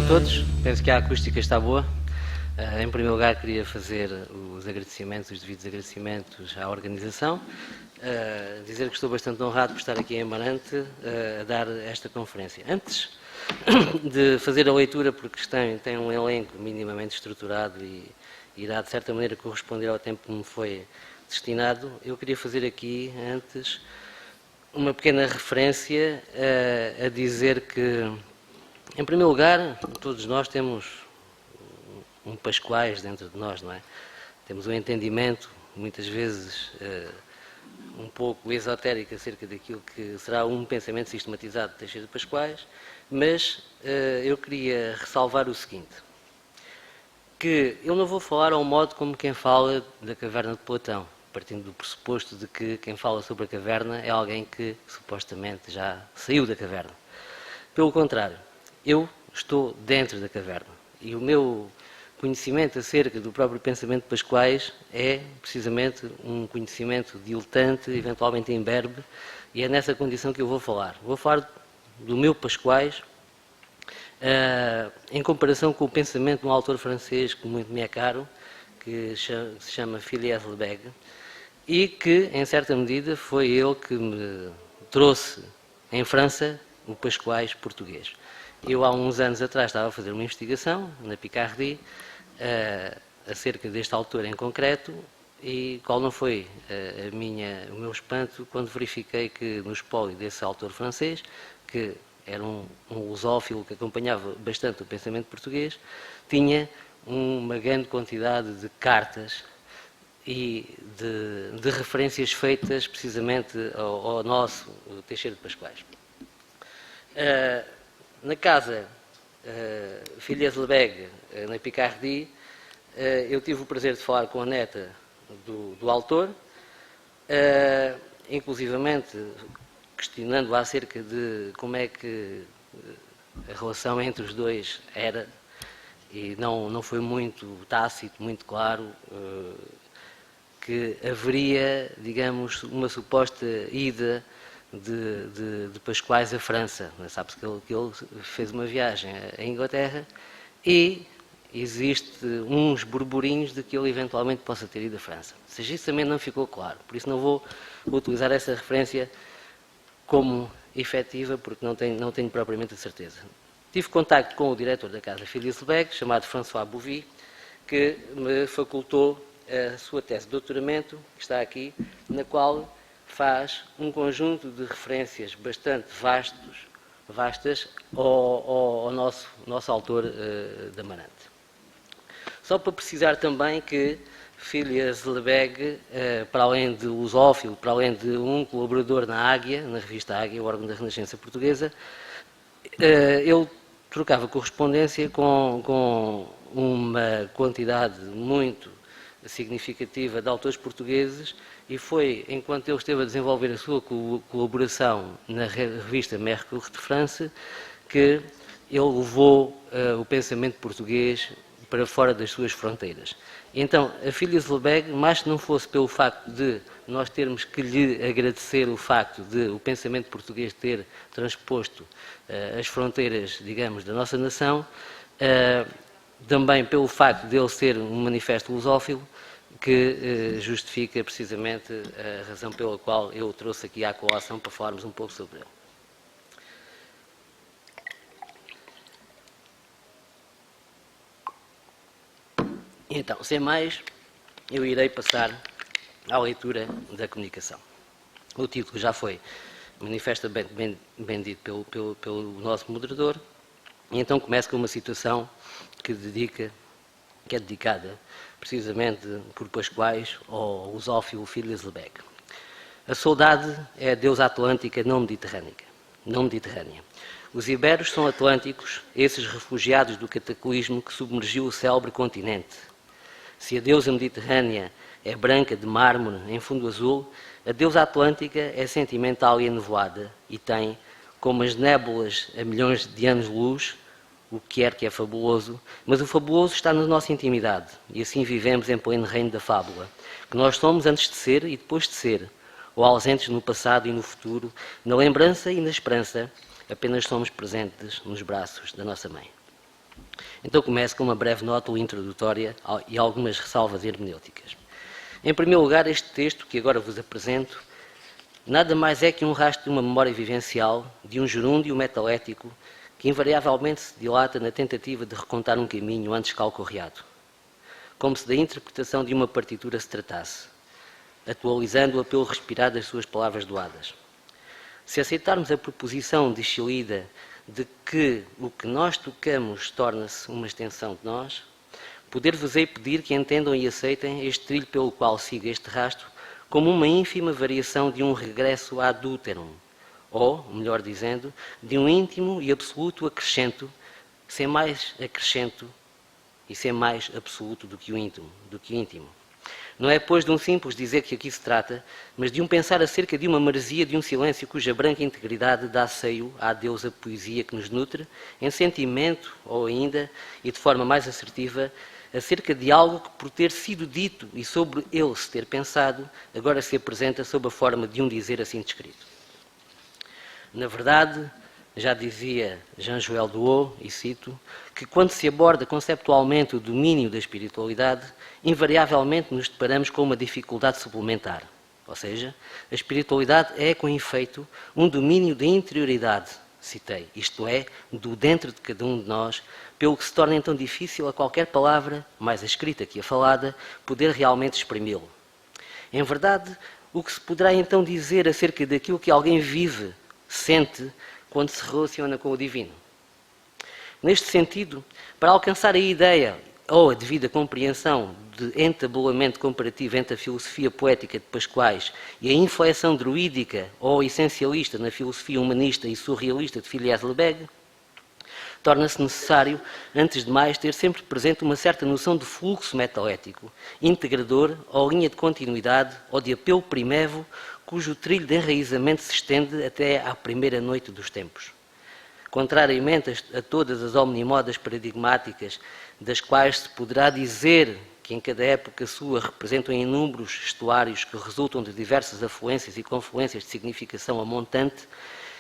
a todos. Penso que a acústica está boa. Em primeiro lugar, queria fazer os devidos agradecimentos à organização. Dizer que estou bastante honrado por estar aqui em Amarante a dar esta conferência. Antes de fazer a leitura, porque tem um elenco minimamente estruturado e irá, de certa maneira, corresponder ao tempo que me foi destinado, eu queria fazer aqui, antes, uma pequena referência a dizer que, em primeiro lugar, todos nós temos um Pascoais dentro de nós, não é? Temos um entendimento, muitas vezes um pouco esotérico acerca daquilo que será um pensamento sistematizado de Teixeira de Pascoais, mas eu queria ressalvar o seguinte, que eu não vou falar ao modo como quem fala da caverna de Platão, partindo do pressuposto de que quem fala sobre a caverna é alguém que supostamente já saiu da caverna. Pelo contrário, eu estou dentro da caverna e o meu conhecimento acerca do próprio pensamento de Pascoais é precisamente um conhecimento diletante, eventualmente imberbe, e é nessa condição que eu vou falar. Vou falar do meu Pascoais em comparação com o pensamento de um autor francês que muito me é caro, que se chama Phileas Lebesgue, e que, em certa medida, foi ele que me trouxe em França o Pascoais português. Eu, há uns anos atrás, estava a fazer uma investigação na Picardie acerca deste autor em concreto, e qual não foi o meu espanto quando verifiquei que no espólio desse autor francês, que era um lusófilo que acompanhava bastante o pensamento português, tinha uma grande quantidade de cartas e de referências feitas precisamente ao nosso Teixeira de Pascoais. Na casa Phileas Lebesgue, na Picardie, eu tive o prazer de falar com a neta do autor, inclusivamente questionando acerca de como é que a relação entre os dois era, e não foi muito tácito, muito claro, que haveria, digamos, uma suposta ida de Pascoais à França. Sabe-se que ele fez uma viagem à Inglaterra e existe uns burburinhos de que ele eventualmente possa ter ido à França. Ou seja, isso também não ficou claro. Por isso não vou utilizar essa referência como efetiva, porque não tenho propriamente a certeza. Tive contacto com o diretor da casa Phileas Lebesgue, chamado François Bouvy, que me facultou a sua tese de doutoramento, que está aqui, na qual faz um conjunto de referências bastante vastas ao nosso autor de Amarante. Só para precisar também que Phileas Lebesgue, para além de lusófilo, para além de um colaborador na Águia, na revista Águia, o órgão da Renascença Portuguesa, ele trocava correspondência com uma quantidade muito significativa de autores portugueses, e foi enquanto ele esteve a desenvolver a sua colaboração na revista Mercure de France que ele levou o pensamento português para fora das suas fronteiras. Então, a Phileas Lebesgue, mais que não fosse pelo facto de nós termos que lhe agradecer o facto de o pensamento português ter transposto as fronteiras, digamos, da nossa nação, também pelo facto de ele ser um manifesto lusófilo, que justifica precisamente a razão pela qual eu o trouxe aqui à colação para falarmos um pouco sobre ele. Então, sem mais, eu irei passar à leitura da comunicação. O título já foi manifestamente bem dito pelo nosso moderador, e então começo com uma citação que é dedicada precisamente por Pascoais ao lusófilo Phileas Lebesgue. A saudade é a deusa atlântica não mediterrânea. Os iberos são atlânticos, esses refugiados do cataclismo que submergiu o célebre continente. Se a deusa mediterrânea é branca de mármore em fundo azul, a deusa atlântica é sentimental e enevoada e tem, como as nébulas a milhões de anos-luz, o que é fabuloso, mas o fabuloso está na nossa intimidade, e assim vivemos em pleno reino da fábula, que nós somos antes de ser e depois de ser, ou ausentes no passado e no futuro, na lembrança e na esperança, apenas somos presentes nos braços da nossa mãe. Então começo com uma breve nota introdutória e algumas ressalvas hermenêuticas. Em primeiro lugar, este texto que agora vos apresento nada mais é que um rastro de uma memória vivencial, de um gerúndio metalético que invariavelmente se dilata na tentativa de recontar um caminho antes calcorreado, como se da interpretação de uma partitura se tratasse, atualizando-a pelo respirar das suas palavras doadas. Se aceitarmos a proposição de Schillida de que o que nós tocamos torna-se uma extensão de nós, poder-vos-ei pedir que entendam e aceitem este trilho pelo qual siga este rastro como uma ínfima variação de um regresso ad úterum, ou, melhor dizendo, de um íntimo e absoluto acrescento, sem mais acrescento e sem mais absoluto do que o íntimo. Não é, pois, de um simples dizer que aqui se trata, mas de um pensar acerca de uma maresia de um silêncio cuja branca integridade dá seio à deusa poesia que nos nutre, em sentimento, ou ainda, e de forma mais assertiva, acerca de algo que, por ter sido dito e sobre ele se ter pensado, agora se apresenta sob a forma de um dizer assim descrito. Na verdade, já dizia Jean-Joël Douot, e cito, que quando se aborda conceptualmente o domínio da espiritualidade, invariavelmente nos deparamos com uma dificuldade suplementar. Ou seja, a espiritualidade é, com efeito, um domínio da interioridade, citei, isto é, do dentro de cada um de nós, pelo que se torna então difícil a qualquer palavra, mais a escrita que a falada, poder realmente exprimi-lo. Em verdade, o que se poderá então dizer acerca daquilo que alguém vive, sente, quando se relaciona com o divino? Neste sentido, para alcançar a ideia ou a devida compreensão de entabulamento comparativo entre a filosofia poética de Pascoais e a inflexão druídica ou essencialista na filosofia humanista e surrealista de Filiaz-Lebègue, torna-se necessário, antes de mais, ter sempre presente uma certa noção de fluxo metalético, integrador ou linha de continuidade ou de apelo primevo, cujo trilho de enraizamento se estende até à primeira noite dos tempos. Contrariamente a todas as omnimodas paradigmáticas, das quais se poderá dizer que em cada época sua representam inúmeros estuários que resultam de diversas afluências e confluências de significação a montante,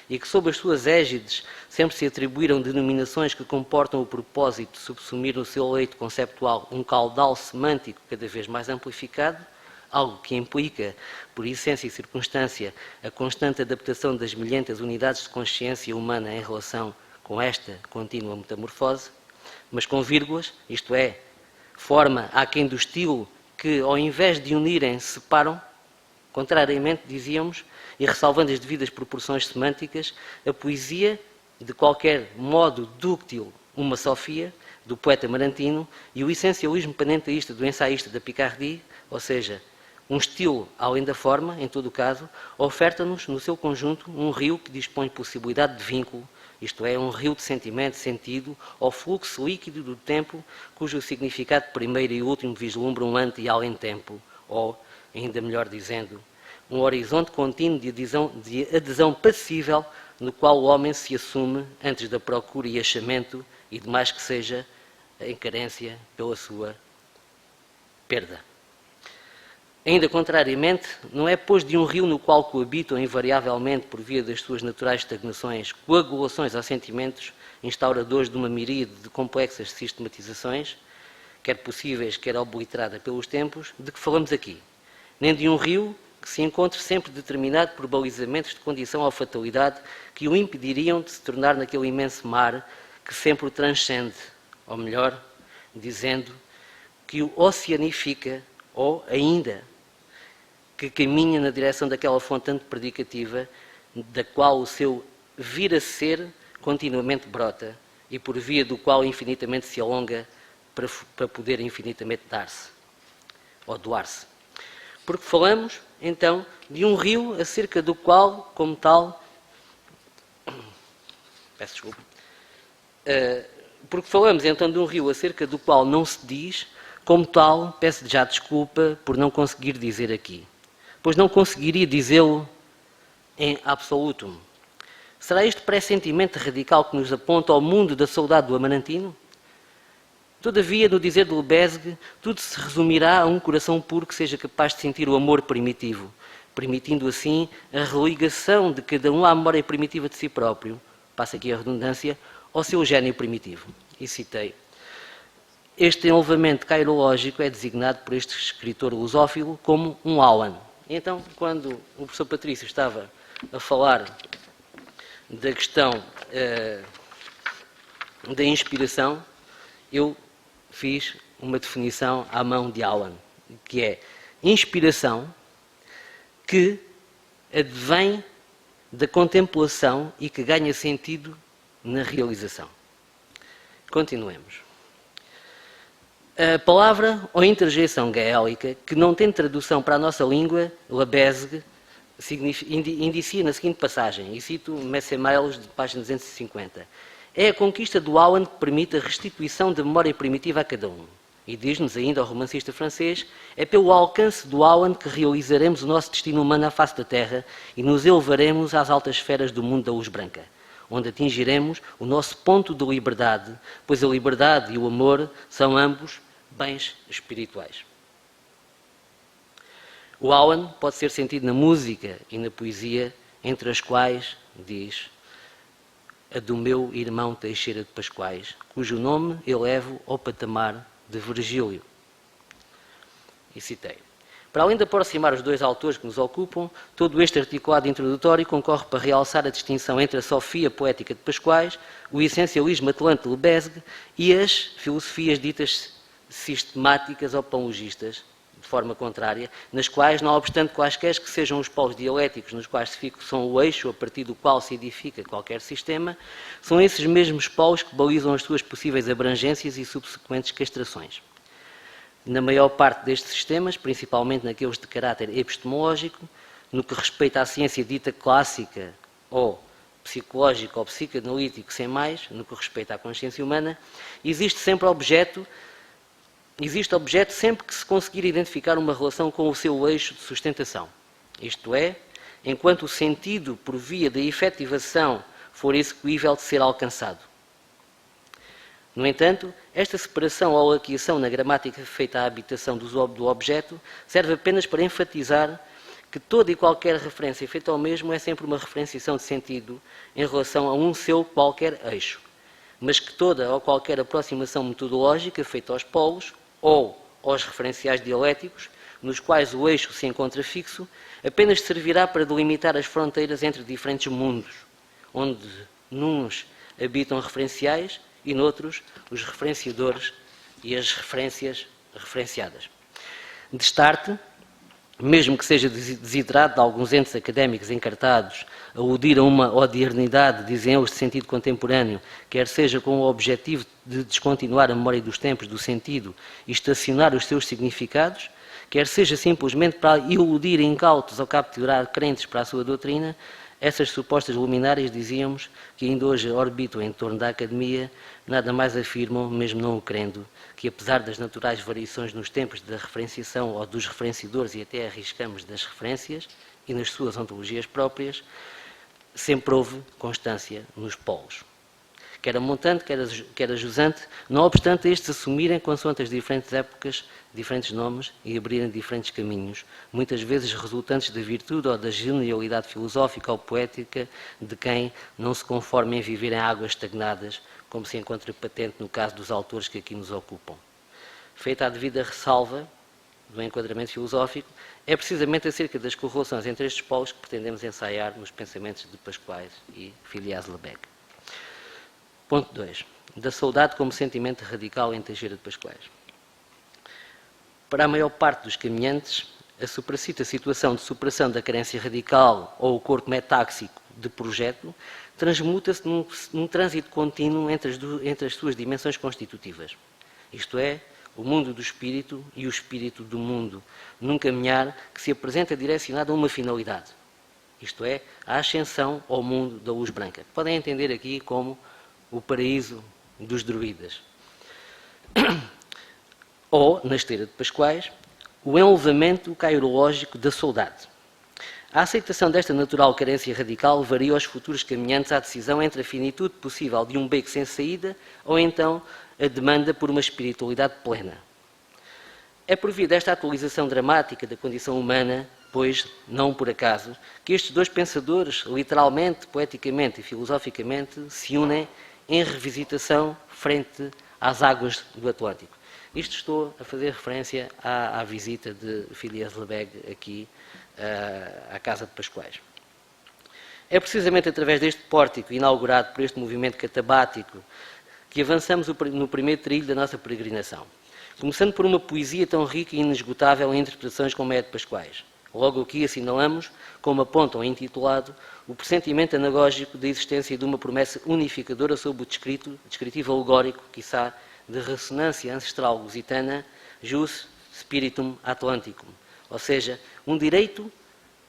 e que sob as suas égides sempre se atribuíram denominações que comportam o propósito de subsumir no seu leito conceptual um caudal semântico cada vez mais amplificado, algo que implica, por essência e circunstância, a constante adaptação das milhentas unidades de consciência humana em relação com esta contínua metamorfose, mas com vírgulas, isto é, forma aquém do estilo que, ao invés de unirem, separam, contrariamente, dizíamos, e ressalvando as devidas proporções semânticas, a poesia, de qualquer modo dúctil, uma sofia, do poeta marantino, e o essencialismo panenteísta do ensaísta da Picardie, ou seja, um estilo além da forma, em todo o caso, oferta-nos, no seu conjunto, um rio que dispõe de possibilidade de vínculo, isto é, um rio de sentimento, sentido, ao fluxo líquido do tempo, cujo significado primeiro e último vislumbra um ante e além tempo, ou, ainda melhor dizendo, um horizonte contínuo de adesão passível no qual o homem se assume antes da procura e achamento e demais que seja em carência pela sua perda. Ainda contrariamente, não é pois de um rio no qual coabitam invariavelmente, por via das suas naturais estagnações, coagulações a sentimentos, instauradores de uma miríade de complexas sistematizações, quer possíveis, quer obliterada pelos tempos, de que falamos aqui. Nem de um rio que se encontre sempre determinado por balizamentos de condição ou fatalidade que o impediriam de se tornar naquele imenso mar que sempre o transcende, ou melhor, dizendo, que o oceanifica, ou ainda, que caminha na direção daquela fonte tanto predicativa, da qual o seu vir a ser continuamente brota e por via do qual infinitamente se alonga para poder infinitamente dar-se, ou doar-se. Porque falamos, então, de um rio acerca do qual, como tal, peço desculpa, porque falamos, então, de um rio acerca do qual não se diz, como tal, peço já desculpa por não conseguir dizer aqui, pois não conseguiria dizê-lo em absolutum. Será este pressentimento radical que nos aponta ao mundo da saudade do Amarantino? Todavia, no dizer de Lebesgue, tudo se resumirá a um coração puro que seja capaz de sentir o amor primitivo, permitindo assim a religação de cada um à memória primitiva de si próprio, passa aqui a redundância, ao seu gênio primitivo. e citei, este enlevamento cairológico é designado por este escritor lusófilo como um Awan. Então, quando o professor Patrício estava a falar da questão da inspiração, eu fiz uma definição à mão de Awan, que é inspiração que advém da contemplação e que ganha sentido na realização. Continuemos. A palavra ou interjeição gaélica, que não tem tradução para a nossa língua, labesgue, indicia na seguinte passagem, e cito Messemailos, de página 250. É a conquista do Awan que permite a restituição da memória primitiva a cada um. E diz-nos ainda o romancista francês, é pelo alcance do Awan que realizaremos o nosso destino humano à face da Terra e nos elevaremos às altas esferas do mundo da luz branca, onde atingiremos o nosso ponto de liberdade, pois a liberdade e o amor são ambos bens espirituais. O Awan pode ser sentido na música e na poesia, entre as quais, diz, a do meu irmão Teixeira de Pascoais, cujo nome elevo ao patamar de Virgílio. E citei. Para além de aproximar os dois autores que nos ocupam, todo este articulado introdutório concorre para realçar a distinção entre a sofia poética de Pascoais, o essencialismo atlante de Lebesgue e as filosofias ditas sistemáticas ou panlogistas, de forma contrária, nas quais, não obstante quaisquer que sejam os polos dialéticos nos quais se fixam o eixo a partir do qual se edifica qualquer sistema, são esses mesmos polos que balizam as suas possíveis abrangências e subsequentes castrações. Na maior parte destes sistemas, principalmente naqueles de caráter epistemológico, no que respeita à ciência dita clássica ou psicológico ou psicanalítico, sem mais, no que respeita à consciência humana, existe objeto sempre que se conseguir identificar uma relação com o seu eixo de sustentação. Isto é, enquanto o sentido por via da efetivação for execuível de ser alcançado. No entanto, esta separação ou laqueação na gramática feita à habitação do objeto serve apenas para enfatizar que toda e qualquer referência feita ao mesmo é sempre uma referenciação de sentido em relação a um seu qualquer eixo, mas que toda ou qualquer aproximação metodológica feita aos polos ou aos referenciais dialéticos, nos quais o eixo se encontra fixo, apenas servirá para delimitar as fronteiras entre diferentes mundos, onde nuns habitam referenciais e noutros os referenciadores e as referências referenciadas. De start, mesmo que seja desiderado de alguns entes académicos encartados aludir a uma odiernidade, dizem eles, de sentido contemporâneo, quer seja com o objetivo de descontinuar a memória dos tempos do sentido e estacionar os seus significados, quer seja simplesmente para iludir incautos ou capturar crentes para a sua doutrina, essas supostas luminárias, dizíamos, que ainda hoje orbitam em torno da academia, nada mais afirmam, mesmo não o crendo, que apesar das naturais variações nos tempos da referenciação ou dos referenciadores e até arriscamos das referências e nas suas ontologias próprias, sempre houve constância nos polos. Quer a montante, quer a jusante, não obstante estes assumirem, consoante as diferentes épocas, diferentes nomes e abrirem diferentes caminhos, muitas vezes resultantes da virtude ou da genialidade filosófica ou poética de quem não se conforma em viver em águas estagnadas, como se encontra patente no caso dos autores que aqui nos ocupam. Feita a devida ressalva do enquadramento filosófico, é precisamente acerca das correlações entre estes polos que pretendemos ensaiar nos pensamentos de Pascoais e Filiaz-Lebesgue. Ponto 2. Da saudade como sentimento radical em Teixeira de Pascoais. Para a maior parte dos caminhantes, a supracita situação de superação da carência radical ou o corpo metáxico de projeto transmuta-se num trânsito contínuo entre as suas dimensões constitutivas. Isto é, o mundo do espírito e o espírito do mundo, num caminhar que se apresenta direcionado a uma finalidade. Isto é, a ascensão ao mundo da luz branca. Podem entender aqui como o paraíso dos druidas. Ou, na esteira de Pascoais, o enlevamento cairológico da saudade. A aceitação desta natural carência radical levaria aos futuros caminhantes à decisão entre a finitude possível de um beco sem saída ou então a demanda por uma espiritualidade plena. É por via desta atualização dramática da condição humana, pois, não por acaso, que estes dois pensadores, literalmente, poeticamente e filosoficamente, se unem em revisitação frente às águas do Atlântico. Isto estou a fazer referência à visita de Phileas Lebesgue aqui à Casa de Pascoais. É precisamente através deste pórtico inaugurado por este movimento catabático que avançamos no primeiro trilho da nossa peregrinação, começando por uma poesia tão rica e inesgotável em interpretações como é a de Pascoais. Logo aqui assinalamos, como apontam o intitulado, o pressentimento anagógico da existência de uma promessa unificadora sob o descritivo alegórico, quiçá, de ressonância ancestral lusitana, jus spiritum Atlanticum, ou seja, um direito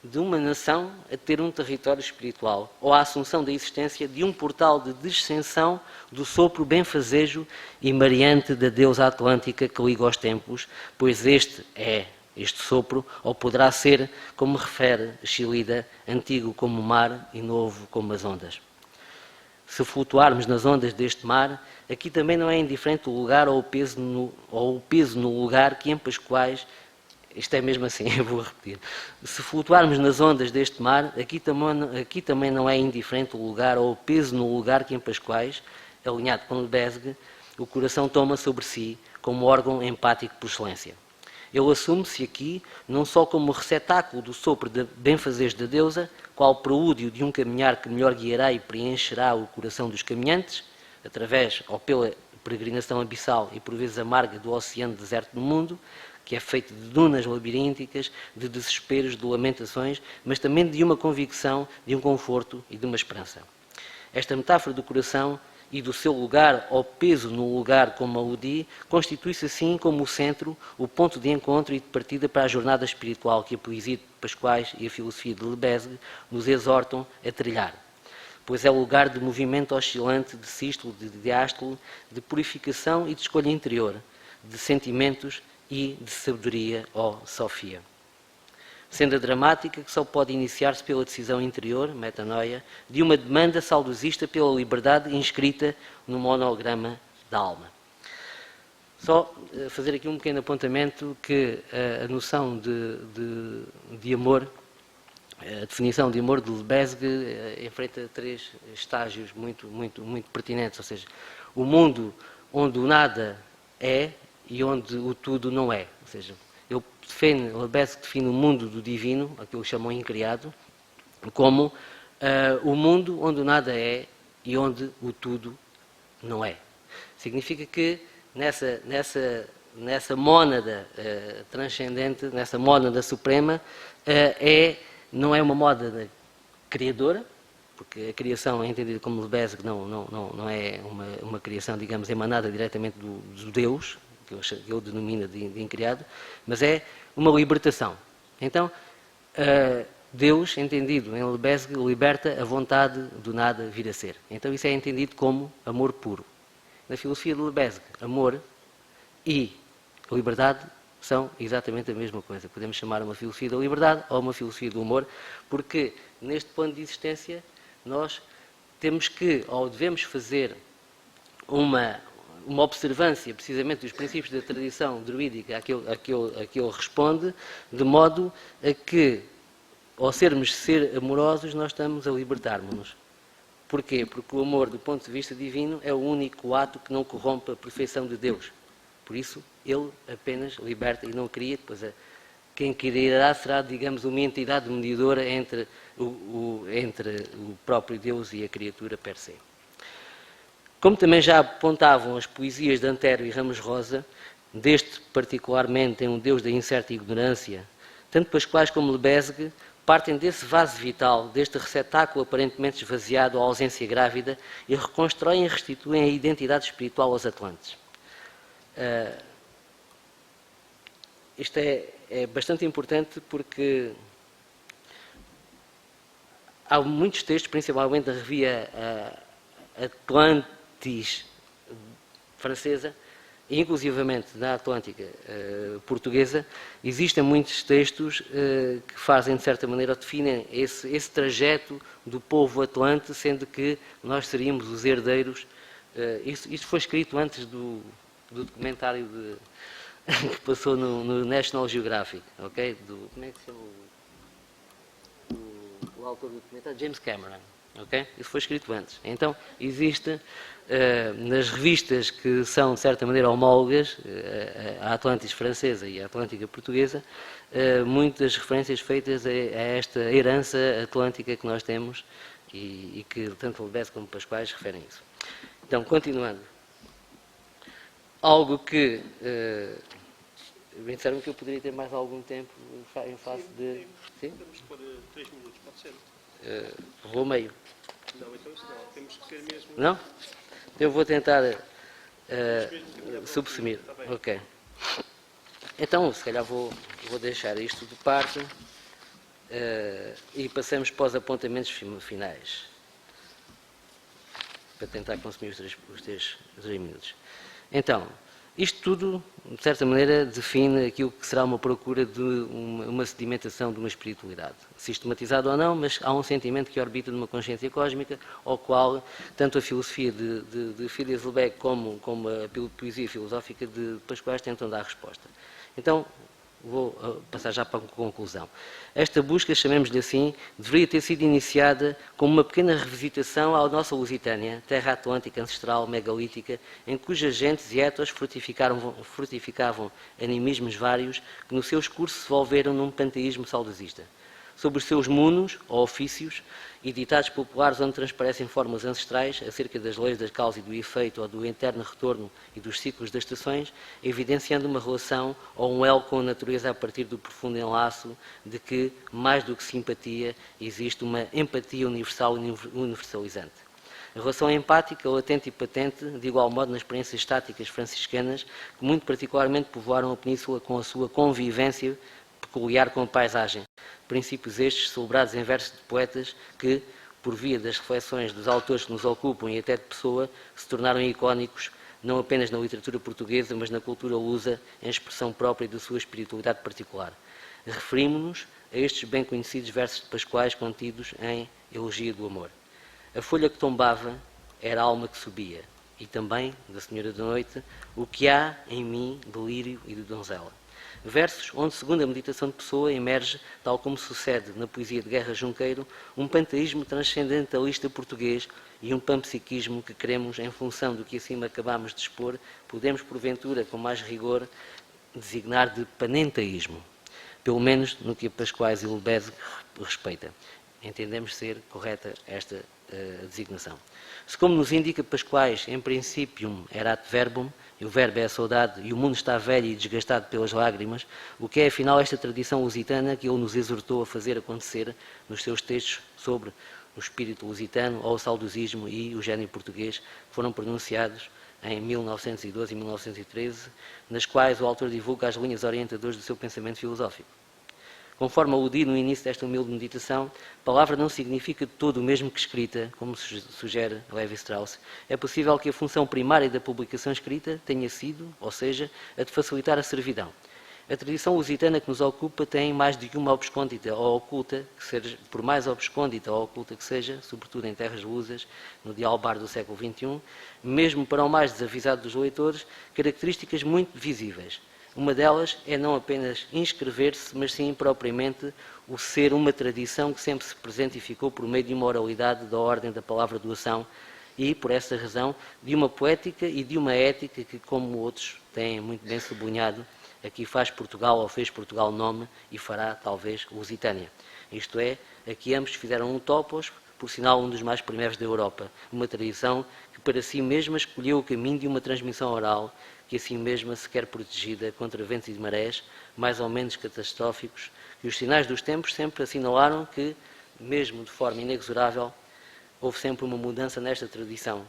de uma nação a ter um território espiritual, ou a assunção da existência de um portal de descensão do sopro benfazejo e mareante da deusa atlântica que liga aos tempos, pois este sopro, ou poderá ser, como refere Schillida, antigo como o mar e novo como as ondas. Se flutuarmos nas ondas deste mar, aqui também não é indiferente o lugar ou o peso no lugar que em Pascoais. Isto é mesmo assim, eu vou repetir. Se flutuarmos nas ondas deste mar, aqui também não é indiferente o lugar ou o peso no lugar que em Pascoais, alinhado com Lebesgue, o coração toma sobre si como órgão empático por excelência. Ele assume-se aqui não só como receptáculo do sopro de benfazeres da deusa, qual prelúdio de um caminhar que melhor guiará e preencherá o coração dos caminhantes, através ou pela peregrinação abissal e por vezes amarga do oceano deserto do mundo, que é feito de dunas labirínticas, de desesperos, de lamentações, mas também de uma convicção, de um conforto e de uma esperança. Esta metáfora do coração e do seu lugar ou peso no lugar como aludi, constitui-se assim como o centro, o ponto de encontro e de partida para a jornada espiritual que a poesia de Pascoais e a filosofia de Lebesgue nos exortam a trilhar. Pois é o lugar de movimento oscilante, de sístolo, de diástolo, de purificação e de escolha interior, de sentimentos e de sabedoria ou sofia. Senda dramática que só pode iniciar-se pela decisão interior, metanoia, de uma demanda saudosista pela liberdade inscrita no monograma da alma. Só fazer aqui um pequeno apontamento que a noção de amor, a definição de amor de Lebesgue enfrenta três estágios muito pertinentes, ou seja, o mundo onde o nada é e onde o tudo não é. Ou seja, Lebesgue define o mundo do divino, aquilo que chamam incriado, como o mundo onde o nada é e onde o tudo não é. Significa que nessa mónada transcendente, nessa mónada suprema, não é uma mónada criadora, porque a criação é entendida como Lebesgue não é uma criação, digamos, emanada diretamente do Deus, que ele denomina de incriado, mas é uma libertação. Então, Deus, entendido em Lebesgue, liberta a vontade do nada vir a ser. Então isso é entendido como amor puro. Na filosofia de Lebesgue, amor e liberdade são exatamente a mesma coisa. Podemos chamar uma filosofia da liberdade ou uma filosofia do amor, porque neste plano de existência nós temos que, ou devemos fazer uma observância precisamente dos princípios da tradição druídica a que ele responde, de modo a que, ao sermos ser amorosos, nós estamos a libertarmos-nos. Porquê? Porque o amor, do ponto de vista divino, é o único ato que não corrompe a perfeição de Deus. Por isso, ele apenas liberta e não cria, pois quem criará será, digamos, uma entidade mediadora entre o próprio Deus e a criatura per se. Como também já apontavam as poesias de Antero e Ramos Rosa, deste particularmente em Um Deus da Incerta Ignorância, tanto Pascoais como Lebesgue partem desse vaso vital, deste receptáculo aparentemente esvaziado à ausência grávida e reconstroem e restituem a identidade espiritual aos atlantes. Isto é bastante importante porque há muitos textos, principalmente da revista Atlantis francesa, e inclusivamente na Atlântica portuguesa, existem muitos textos que fazem, de certa maneira, ou definem esse trajeto do povo atlante, sendo que nós seríamos os herdeiros. Isto foi escrito antes do documentário que passou no National Geographic, ok? Como é que se chama o autor do documentário? James Cameron. Ok? Isso foi escrito antes. Então, existe nas revistas que são, de certa maneira, homólogas, a Atlantis francesa e a Atlântica portuguesa, muitas referências feitas a esta herança atlântica que nós temos e que tanto Lebesgue como Pascoais referem isso. Então, continuando. Algo que... disseram que eu poderia ter mais algum tempo em face de... Sim? Temos de pôr 3 minutos, pode ser? Vou meio. Não, então isso não. Temos que ser mesmo... Não? Eu vou tentar subsumir. Ok. Então, se calhar vou deixar isto de parte e passamos para os apontamentos finais. Para tentar consumir os três minutos. Então, isto tudo, de certa maneira, define aquilo que será uma procura de uma sedimentação de uma espiritualidade. Sistematizado ou não, mas há um sentimento que orbita numa consciência cósmica, ao qual tanto a filosofia de Phileas Lebesgue como a poesia filosófica de Pascoais tentam dar resposta. Então, vou passar já para a conclusão. Esta busca, chamemos-lhe assim, deveria ter sido iniciada como uma pequena revisitação à nossa Lusitânia, terra atlântica ancestral, megalítica, em cujas gentes e etos frutificavam animismos vários que no seu curso se volveram num panteísmo saudosista. Sobre os seus munos, ou ofícios, e ditados populares onde transparecem formas ancestrais acerca das leis da causa e do efeito ou do eterno retorno e dos ciclos das estações, evidenciando uma relação ou um elo com a natureza a partir do profundo enlaço de que, mais do que simpatia, existe uma empatia universal e universalizante. A relação empática, latente e patente, de igual modo nas experiências estáticas franciscanas, que muito particularmente povoaram a península com a sua convivência peculiar com a paisagem. Princípios estes celebrados em versos de poetas que, por via das reflexões dos autores que nos ocupam e até de Pessoa, se tornaram icónicos não apenas na literatura portuguesa, mas na cultura lusa, em expressão própria da sua espiritualidade particular. Referimos-nos a estes bem conhecidos versos de Pascoais contidos em Elegia do Amor. A folha que tombava era a alma que subia, e também, da Senhora da Noite, o que há em mim de lírio e de donzela. Versos onde, segundo a meditação de Pessoa, emerge, tal como sucede na poesia de Guerra Junqueiro, um panteísmo transcendentalista português e um panpsiquismo que queremos, em função do que acima acabamos de expor, podemos, porventura, com mais rigor, designar de panenteísmo, pelo menos no que a Pascoais e Lebesgue respeita. Entendemos ser correta esta designação. Se, como nos indica Pascoais, em principium erat verbum, e o verbo é a saudade, e o mundo está velho e desgastado pelas lágrimas, o que é afinal esta tradição lusitana que ele nos exortou a fazer acontecer nos seus textos sobre o espírito lusitano ou o saudosismo e o gênio português, que foram pronunciados em 1912 e 1913, nas quais o autor divulga as linhas orientadoras do seu pensamento filosófico. Conforme aludi no início desta humilde meditação, palavra não significa de todo o mesmo que escrita, como sugere Levi-Strauss. É possível que a função primária da publicação escrita tenha sido, ou seja, a de facilitar a servidão. A tradição lusitana que nos ocupa tem mais de uma obscôndita ou oculta, que seja, por mais obscôndita ou oculta que seja, sobretudo em terras lusas, no dialbar do século XXI, mesmo para o mais desavisado dos leitores, características muito visíveis. Uma delas é não apenas inscrever-se, mas sim propriamente o ser uma tradição que sempre se presentificou por meio de uma oralidade da ordem da palavra doação e, por essa razão, de uma poética e de uma ética que, como outros têm muito bem sublinhado, aqui faz Portugal ou fez Portugal nome e fará, talvez, Lusitânia. Isto é, aqui ambos fizeram um topos, por sinal um dos mais primeiros da Europa, uma tradição que para si mesma escolheu o caminho de uma transmissão oral, que assim mesma se quer protegida contra ventos e marés, mais ou menos catastróficos, e os sinais dos tempos sempre assinalaram que, mesmo de forma inexorável, houve sempre uma mudança nesta tradição,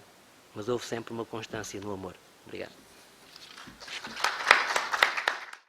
mas houve sempre uma constância no amor. Obrigado.